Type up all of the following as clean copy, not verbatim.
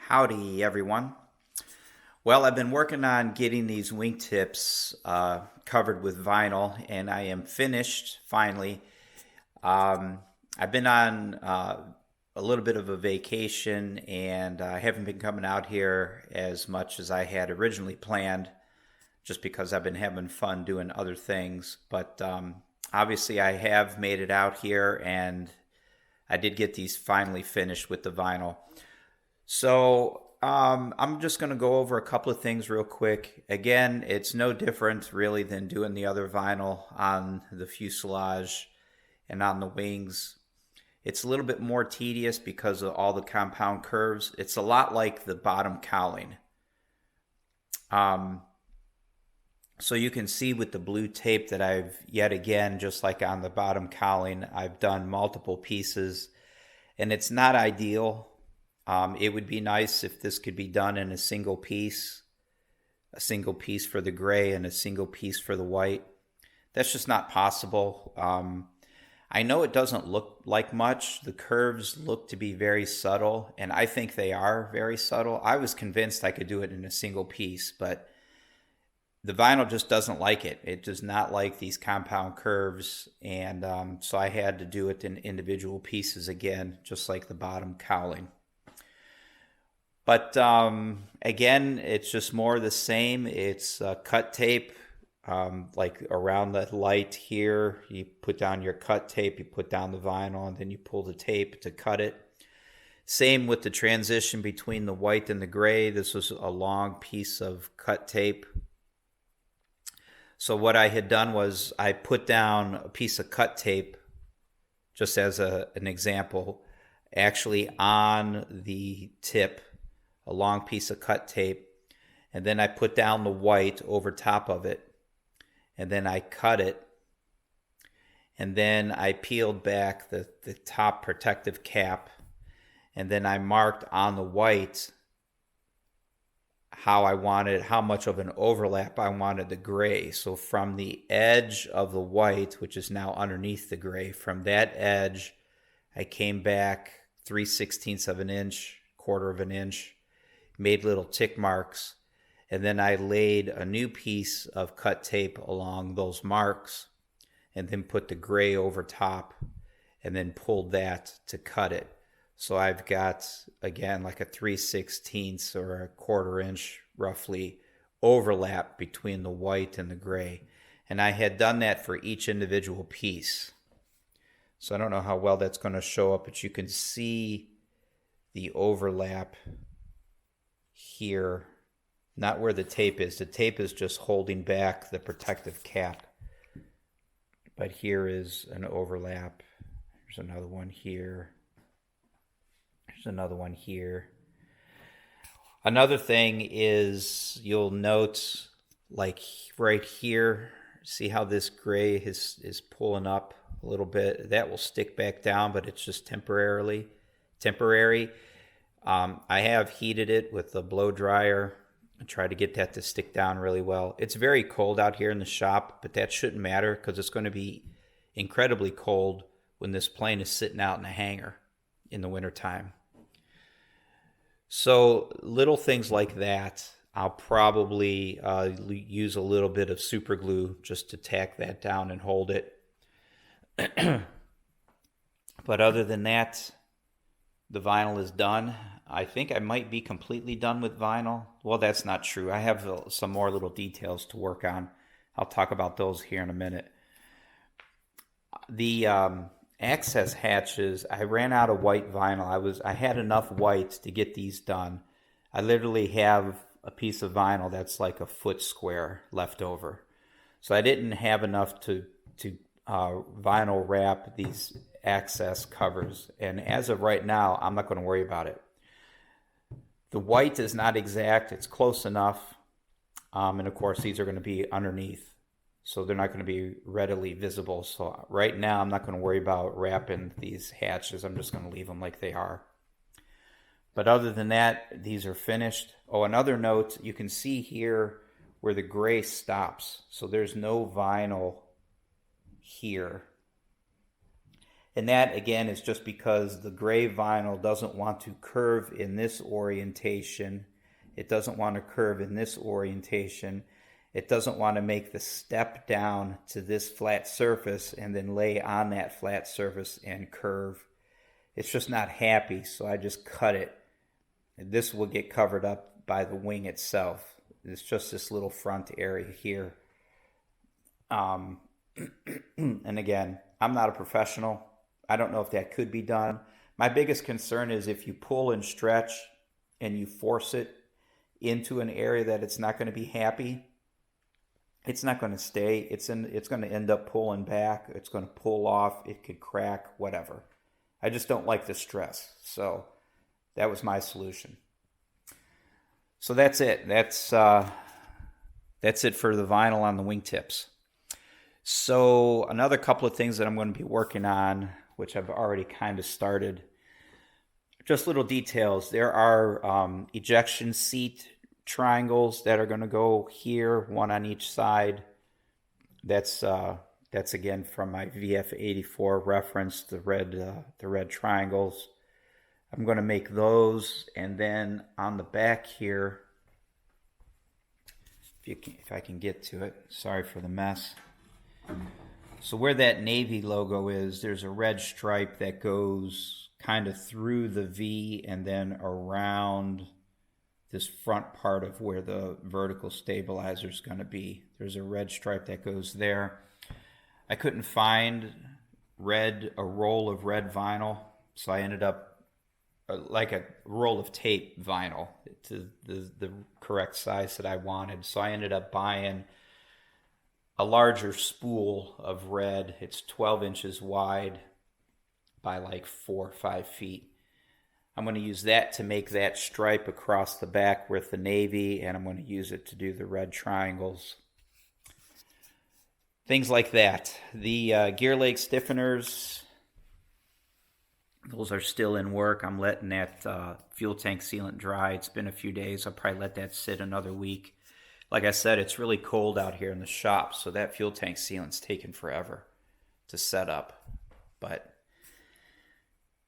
Howdy, everyone. Well, I've been working on getting these wingtips covered with vinyl, and I am finished finally. I've been on a little bit of a vacation, and I haven't been coming out here as much as I had originally planned, just because I've been having fun doing other things. But obviously, I have made it out here, and I did get these finally finished with the vinyl. So I'm just going to go over a couple of things real quick. Again, it's no different really than doing the other vinyl on the fuselage and on the wings. It's a little bit more tedious because of all the compound curves. It's a lot like the bottom cowling. So you can see with the blue tape that I've, yet again, just like on the bottom cowling, I've done multiple pieces, and it's not ideal. It would be nice if this could be done in a single piece for the gray and a single piece for the white. That's just not possible. I know it doesn't look like much. The curves look to be very subtle, and I think they are very subtle. I was convinced I could do it in a single piece, but the vinyl just doesn't like it. It does not like these compound curves, and so I had to do it in individual pieces again, just like the bottom cowling. But again, it's just more of the same. It's cut tape, like around the light here. You put down your cut tape, you put down the vinyl, and then you pull the tape to cut it. Same with the transition between the white and the gray. This was a long piece of cut tape. So what I had done was I put down a piece of cut tape, just as an example, actually on the tip, a long piece of cut tape, and then I put down the white over top of it, and then I cut it, and then I peeled back the top protective cap, and then I marked on the white how much of an overlap I wanted the gray. So from the edge of the white, which is now underneath the gray, from that edge I came back 3/16 of an inch, quarter of an inch, made little tick marks, and then I laid a new piece of cut tape along those marks, and then put the gray over top, and then pulled that to cut it. So I've got, again, like a 3/16 or a quarter inch roughly overlap between the white and the gray. And I had done that for each individual piece. So I don't know how well that's going to show up, but you can see the overlap here, not where the tape is. The tape is just holding back the protective cap. But here is an overlap. There's another one here. There's another one here. Another thing is you'll note, like right here, see how this gray is pulling up a little bit? That will stick back down, but it's just temporary. I have heated it with a blow dryer and tried to get that to stick down really well. It's very cold out here in the shop, but that shouldn't matter because it's going to be incredibly cold when this plane is sitting out in a hangar in the wintertime. So little things like that, I'll probably use a little bit of super glue just to tack that down and hold it. But other than that, the vinyl is done. I think I might be completely done with vinyl. Well, that's not true. I have some more little details to work on. I'll talk about those here in a minute. The access hatches, I ran out of white vinyl. I had enough white to get these done. I literally have a piece of vinyl that's like a foot square left over. So I didn't have enough to vinyl wrap these access covers. And as of right now, I'm not going to worry about it. The white is not exact. It's close enough. And of course, these are going to be underneath, so they're not going to be readily visible. So right now, I'm not going to worry about wrapping these hatches. I'm just going to leave them like they are. But other than that, these are finished. Oh, another note, you can see here where the gray stops. So there's no vinyl here. And that, again, is just because the gray vinyl doesn't want to curve in this orientation. It doesn't want to curve in this orientation. It doesn't want to make the step down to this flat surface and then lay on that flat surface and curve. It's just not happy, so I just cut it. And this will get covered up by the wing itself. It's just this little front area here. And again, I'm not a professional. I don't know if that could be done. My biggest concern is if you pull and stretch and you force it into an area that it's not going to be happy, it's not going to stay. It's going to end up pulling back. It's going to pull off. It could crack, whatever. I just don't like the stress. So that was my solution. So that's it. That's it for the vinyl on the wingtips. So another couple of things that I'm going to be working on, which I've already kind of started, just little details. There are ejection seat triangles that are going to go here, one on each side. That's again from my VF84 reference, the red triangles. I'm going to make those, and then on the back here, if I can get to it. Sorry for the mess. So where that Navy logo is, there's a red stripe that goes kind of through the V and then around this front part of where the vertical stabilizer is going to be. There's a red stripe that goes there. I couldn't find a roll of red vinyl, so I ended up like a roll of tape vinyl to the correct size that I wanted. So I ended up buying a larger spool of red. It's 12 inches wide by like 4 or 5 feet. I'm going to use that to make that stripe across the back with the navy, and I'm going to use it to do the red triangles. Things like that. The gear leg stiffeners, those are still in work. I'm letting that fuel tank sealant dry. It's been a few days. I'll probably let that sit another week. Like I said, it's really cold out here in the shop, so that fuel tank sealant's taken forever to set up. But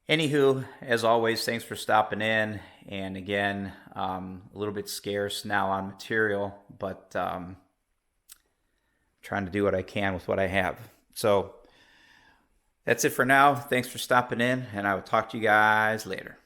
anywho, as always, thanks for stopping in. And again, a little bit scarce now on material, but trying to do what I can with what I have. So that's it for now. Thanks for stopping in, and I will talk to you guys later.